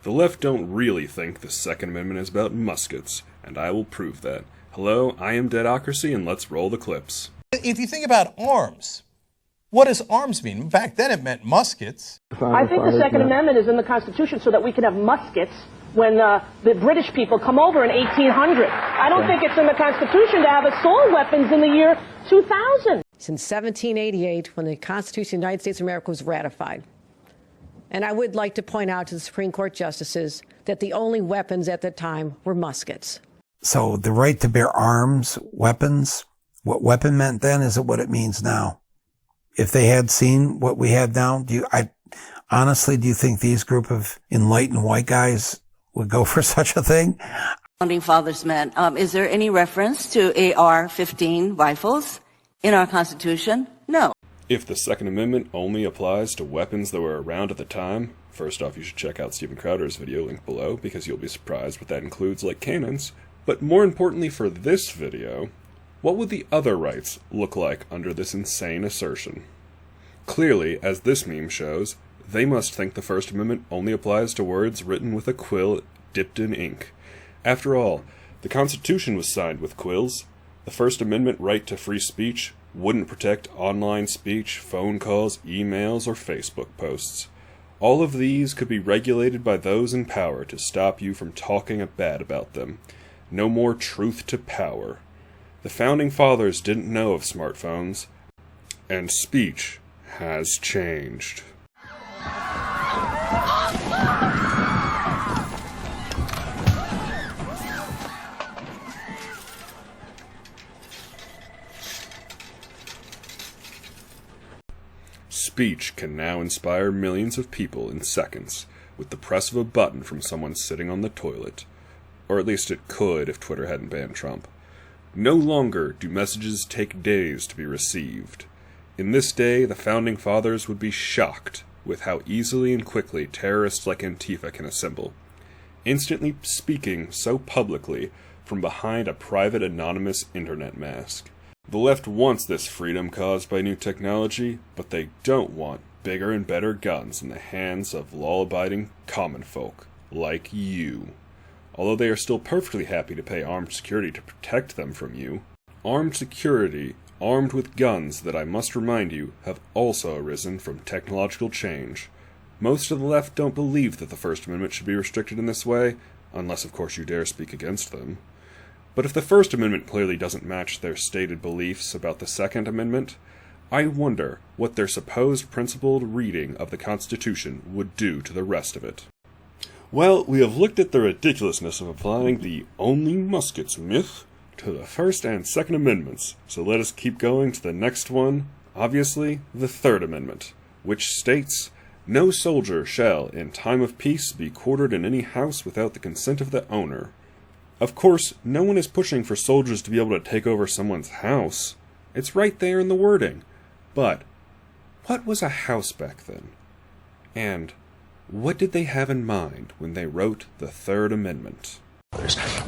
The left don't really think the Second Amendment is about muskets, and I will prove that. Hello, I am Deadocracy, and let's roll the clips. If you think about arms, what does arms mean? Back then it meant muskets. I think the Second Amendment is in the Constitution so that we can have muskets when the British people come over in 1800. I don't think it's in the Constitution to have assault weapons in the year 2000. Since 1788, when the Constitution of the United States of America was ratified. And I would like to point out to the Supreme Court justices that the only weapons at the time were muskets. So the right to bear arms, weapons, what weapon meant then isn't what it means now. If they had seen what we have now, honestly, do you think these group of enlightened white guys would go for such a thing? Founding fathers meant. Is there any reference to AR-15 rifles in our Constitution? No. If the Second Amendment only applies to weapons that were around at the time, first off, you should check out Stephen Crowder's video linked below, because you'll be surprised what that includes, like cannons. But more importantly for this video, what would the other rights look like under this insane assertion? Clearly, as this meme shows, they must think the First Amendment only applies to words written with a quill dipped in ink. After all, the Constitution was signed with quills. The First Amendment right to free speech wouldn't protect online speech, phone calls, emails, or Facebook posts. All of these could be regulated by those in power to stop you from talking bad about them. No more truth to power. The Founding Fathers didn't know of smartphones, and speech has changed. Speech can now inspire millions of people in seconds with the press of a button from someone sitting on the toilet. Or at least it could if Twitter hadn't banned Trump. No longer do messages take days to be received. In this day, the Founding Fathers would be shocked with how easily and quickly terrorists like Antifa can assemble, instantly speaking so publicly from behind a private anonymous internet mask. The left wants this freedom caused by new technology, but they don't want bigger and better guns in the hands of law-abiding common folk like you. Although they are still perfectly happy to pay armed security to protect them from you. Armed security, armed with guns that I must remind you have also arisen from technological change. Most of the left don't believe that the First Amendment should be restricted in this way, unless of course you dare speak against them. But if the First Amendment clearly doesn't match their stated beliefs about the Second Amendment, I wonder what their supposed principled reading of the Constitution would do to the rest of it. Well, we have looked at the ridiculousness of applying the only muskets myth to the First and Second Amendments, so let us keep going to the next one, obviously the Third Amendment, which states, "No soldier shall, in time of peace, be quartered in any house without the consent of the owner." Of course, no one is pushing for soldiers to be able to take over someone's house. It's right there in the wording. But, what was a house back then? And what did they have in mind when they wrote the Third Amendment?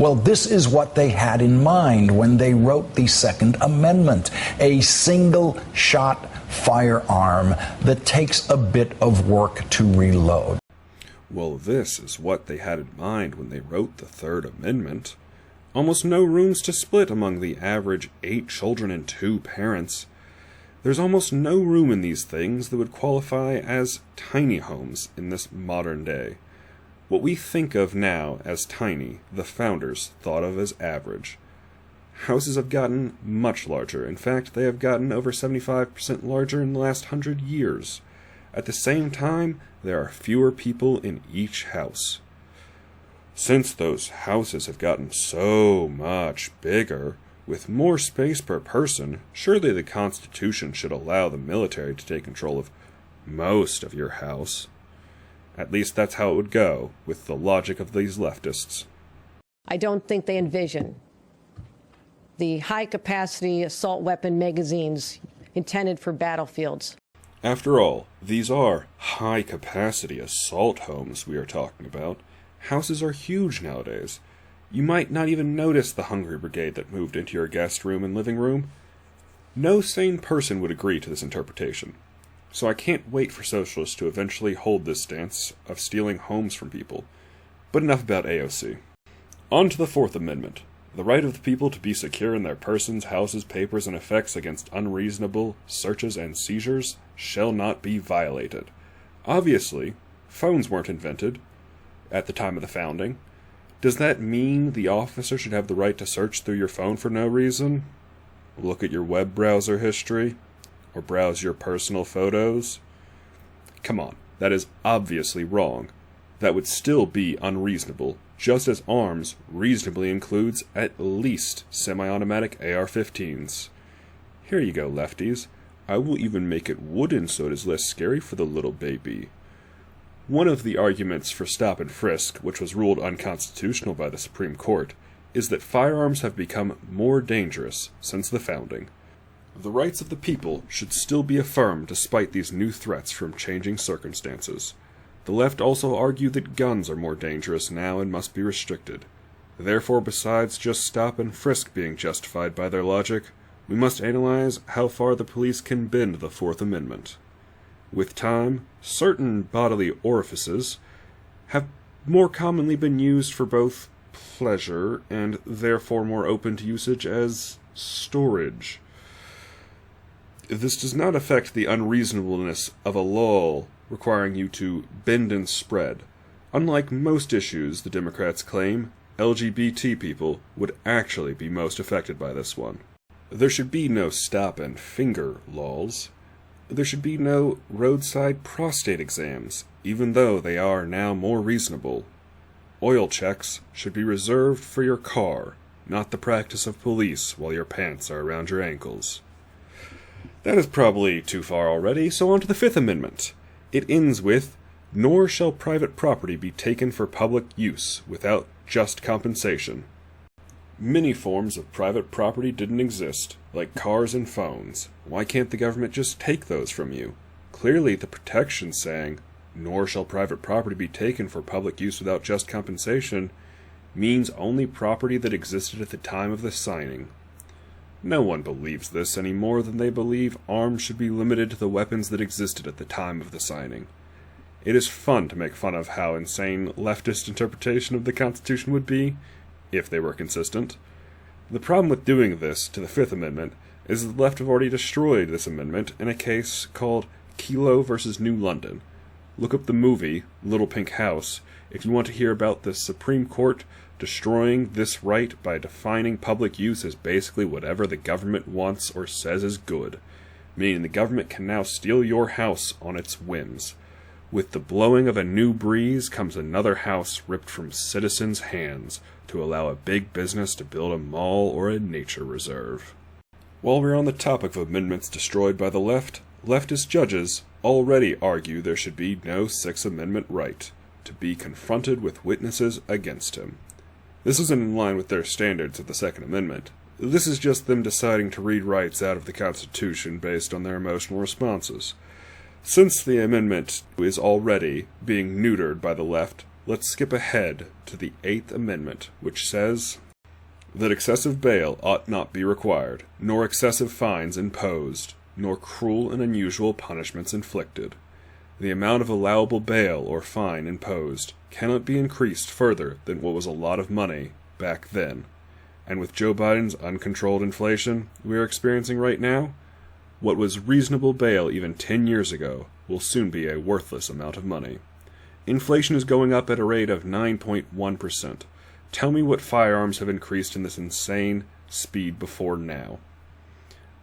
Well, this is what they had in mind when they wrote the Second Amendment, a single-shot firearm that takes a bit of work to reload. Well, this is what they had in mind when they wrote the Third Amendment. Almost no rooms to split among the average 8 children and 2 parents. There's almost no room in these things that would qualify as tiny homes in this modern day. What we think of now as tiny, the founders thought of as average. Houses have gotten much larger. In fact, they have gotten over 75% larger in the last 100 years. At the same time, there are fewer people in each house. Since those houses have gotten so much bigger, with more space per person, surely the Constitution should allow the military to take control of most of your house. At least that's how it would go, with the logic of these leftists. I don't think they envision the high-capacity assault weapon magazines intended for battlefields. After all, these are high-capacity assault homes we are talking about. Houses are huge nowadays. You might not even notice the Hungry Brigade that moved into your guest room and living room. No sane person would agree to this interpretation. So I can't wait for socialists to eventually hold this stance of stealing homes from people. But enough about AOC. On to the Fourth Amendment. The right of the people to be secure in their persons, houses, papers, and effects against unreasonable searches and seizures shall not be violated. Obviously, phones weren't invented at the time of the founding. Does that mean the officer should have the right to search through your phone for no reason? Look at your web browser history? Or browse your personal photos? Come on, that is obviously wrong. That would still be unreasonable, just as arms reasonably includes at least semi-automatic AR-15s. Here you go, lefties. I will even make it wooden so it is less scary for the little baby. One of the arguments for stop and frisk, which was ruled unconstitutional by the Supreme Court, is that firearms have become more dangerous since the founding. The rights of the people should still be affirmed despite these new threats from changing circumstances. The left also argue that guns are more dangerous now and must be restricted. Therefore, besides just stop and frisk being justified by their logic, we must analyze how far the police can bend the Fourth Amendment. With time, certain bodily orifices have more commonly been used for both pleasure and therefore more open to usage as storage. This does not affect the unreasonableness of a law requiring you to bend and spread. Unlike most issues the Democrats claim, LGBT people would actually be most affected by this one. There should be no stop and finger laws. There should be no roadside prostate exams, even though they are now more reasonable. Oil checks should be reserved for your car, not the practice of police while your pants are around your ankles. That is probably too far already, so on to the Fifth Amendment. It ends with, "Nor shall private property be taken for public use without just compensation." Many forms of private property didn't exist, like cars and phones. Why can't the government just take those from you? Clearly the protection saying, "Nor shall private property be taken for public use without just compensation," means only property that existed at the time of the signing. No one believes this any more than they believe arms should be limited to the weapons that existed at the time of the signing. It is fun to make fun of how insane leftist interpretation of the Constitution would be, if they were consistent. The problem with doing this to the Fifth Amendment is that the left have already destroyed this amendment in a case called Kelo versus New London. Look up the movie, Little Pink House, if you want to hear about the Supreme Court destroying this right by defining public use as basically whatever the government wants or says is good, meaning the government can now steal your house on its whims. With the blowing of a new breeze comes another house ripped from citizens' hands to allow a big business to build a mall or a nature reserve. While we're on the topic of amendments destroyed by the left, leftist judges already argue there should be no Sixth Amendment right to be confronted with witnesses against him. This isn't in line with their standards of the Second Amendment. This is just them deciding to read rights out of the Constitution based on their emotional responses. Since the amendment is already being neutered by the left, let's skip ahead to the Eighth Amendment, which says that excessive bail ought not be required, nor excessive fines imposed, nor cruel and unusual punishments inflicted. The amount of allowable bail or fine imposed cannot be increased further than what was a lot of money back then. And with Joe Biden's uncontrolled inflation we are experiencing right now, what was reasonable bail even 10 years ago will soon be a worthless amount of money. Inflation is going up at a rate of 9.1%. Tell me what firearms have increased in this insane speed before now.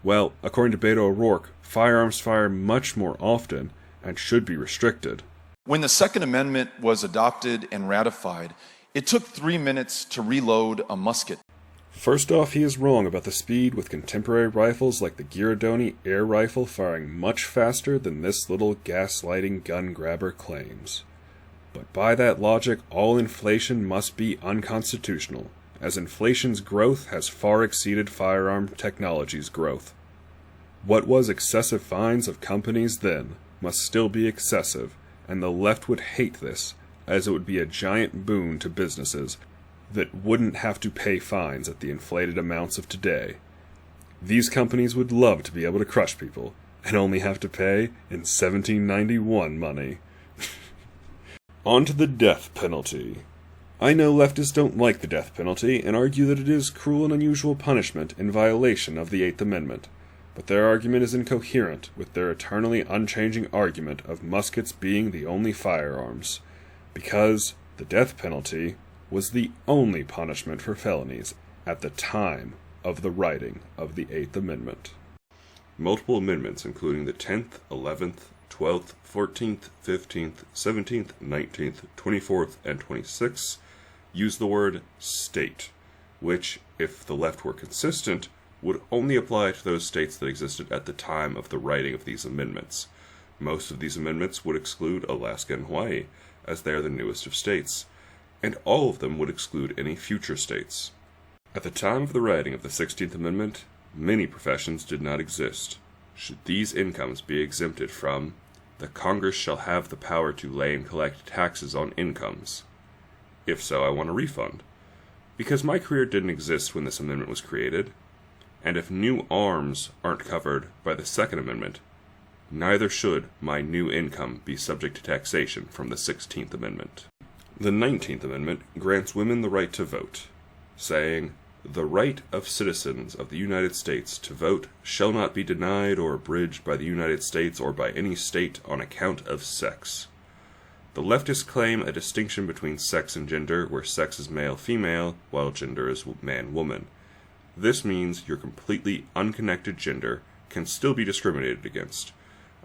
Well, according to Beto O'Rourke, firearms fire much more often and should be restricted. When the Second Amendment was adopted and ratified, it took 3 minutes to reload a musket. First off, he is wrong about the speed, with contemporary rifles like the Ghirardelli air rifle firing much faster than this little gaslighting gun grabber claims. But by that logic, all inflation must be unconstitutional, as inflation's growth has far exceeded firearm technology's growth. What was excessive fines of companies then must still be excessive, and the left would hate this, as it would be a giant boon to businesses that wouldn't have to pay fines at the inflated amounts of today. These companies would love to be able to crush people, and only have to pay in 1791 money. On to the death penalty. I know leftists don't like the death penalty and argue that it is cruel and unusual punishment in violation of the Eighth Amendment, but their argument is incoherent with their eternally unchanging argument of muskets being the only firearms, because the death penalty was the only punishment for felonies at the time of the writing of the Eighth Amendment. Multiple amendments, including the 10th, 11th, 12th, 14th, 15th, 17th, 19th, 24th, and 26th, use the word state, which, if the left were consistent, would only apply to those states that existed at the time of the writing of these amendments. Most of these amendments would exclude Alaska and Hawaii, as they are the newest of states, and all of them would exclude any future states. At the time of the writing of the 16th Amendment, many professions did not exist. Should these incomes be exempted from, the Congress shall have the power to lay and collect taxes on incomes. If so, I want a refund. Because my career didn't exist when this amendment was created, and if new arms aren't covered by the Second Amendment, neither should my new income be subject to taxation from the 16th Amendment. The 19th Amendment grants women the right to vote, saying, "The right of citizens of the United States to vote shall not be denied or abridged by the United States or by any state on account of sex." The leftists claim a distinction between sex and gender, where sex is male-female, while gender is man-woman. This means your completely unconnected gender can still be discriminated against.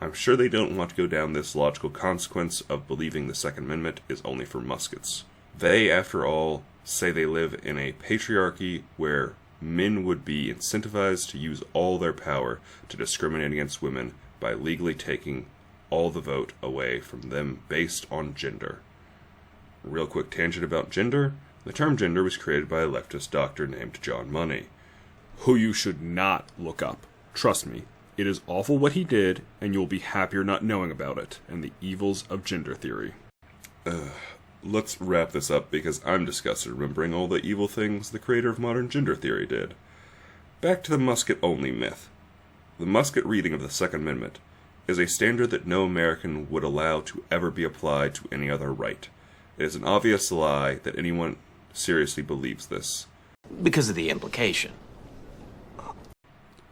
I'm sure they don't want to go down this logical consequence of believing the Second Amendment is only for muskets. They, after all, say they live in a patriarchy where men would be incentivized to use all their power to discriminate against women by legally taking all the vote away from them based on gender. Real quick tangent about gender. The term gender was created by a leftist doctor named John Money, who you should not look up. Trust me, it is awful what he did, and you'll be happier not knowing about it, and the evils of gender theory. Let's wrap this up because I'm disgusted remembering all the evil things the creator of modern gender theory did. Back to the musket-only myth. The musket reading of the Second Amendment is a standard that no American would allow to ever be applied to any other right. It is an obvious lie that anyone seriously believes this. Because of the implication.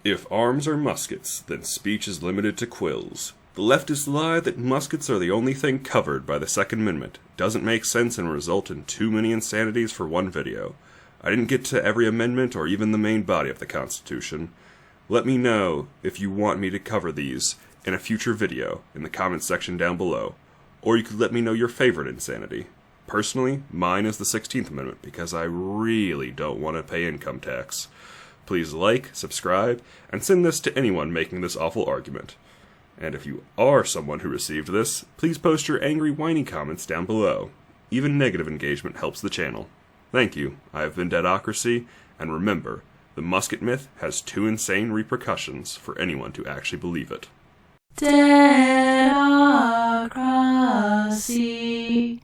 If arms are muskets, then speech is limited to quills. The leftist lie that muskets are the only thing covered by the Second Amendment doesn't make sense and result in too many insanities for one video. I didn't get to every amendment or even the main body of the Constitution. Let me know if you want me to cover these in a future video in the comments section down below, or you could let me know your favorite insanity. Personally, mine is the 16th Amendment because I really don't want to pay income tax. Please like, subscribe, and send this to anyone making this awful argument. And if you are someone who received this, please post your angry, whiny comments down below. Even negative engagement helps the channel. Thank you. I have been Deadocracy, and remember, the musket myth has 2 insane repercussions for anyone to actually believe it. Deadocracy.